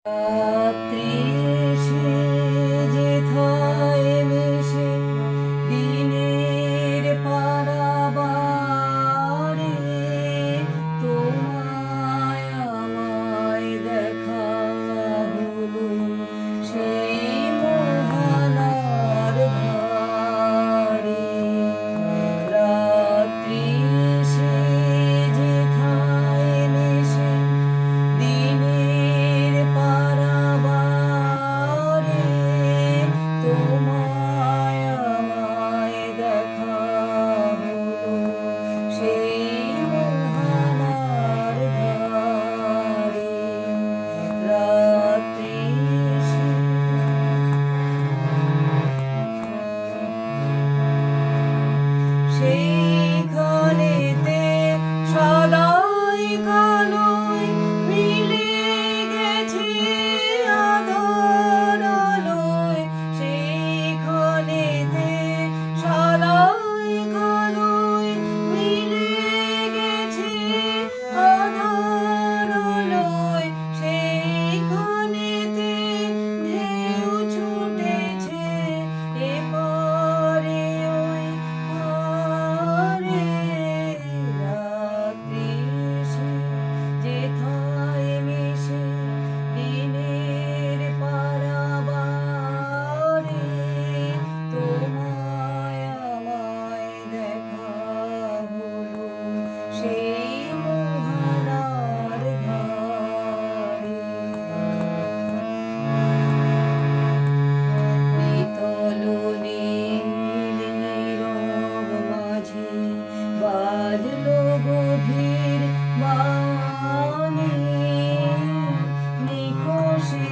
রাত্রি যেথায় মিশে দিনের পারাবারে তোমায় আমায় দেখা হলো সেই মোহনার ধারে। রাত্রি যেথায় মিশে দিনের পারাবারে তোমায় আমায় দেখা হলো সেই মোহনার ধারে। রাত্রি সেইখানেতে সদাই কালোয় মিলে গেছে আধার আলোয়। সেইখানেতে সদাই কালোয় মিলে গেছে আধার আলোয়। সেইখানেতে ঢেউ ছুটেছে এপারে ওই পারে। রাত্রি যেথায় মিশে দিনের পারাবারে তোমায় আমায় দেখা হলো সেই মোহনার ধারে। নিতল নীল নীরব মাঝে বাজলো গভীর বাণী। নিকষে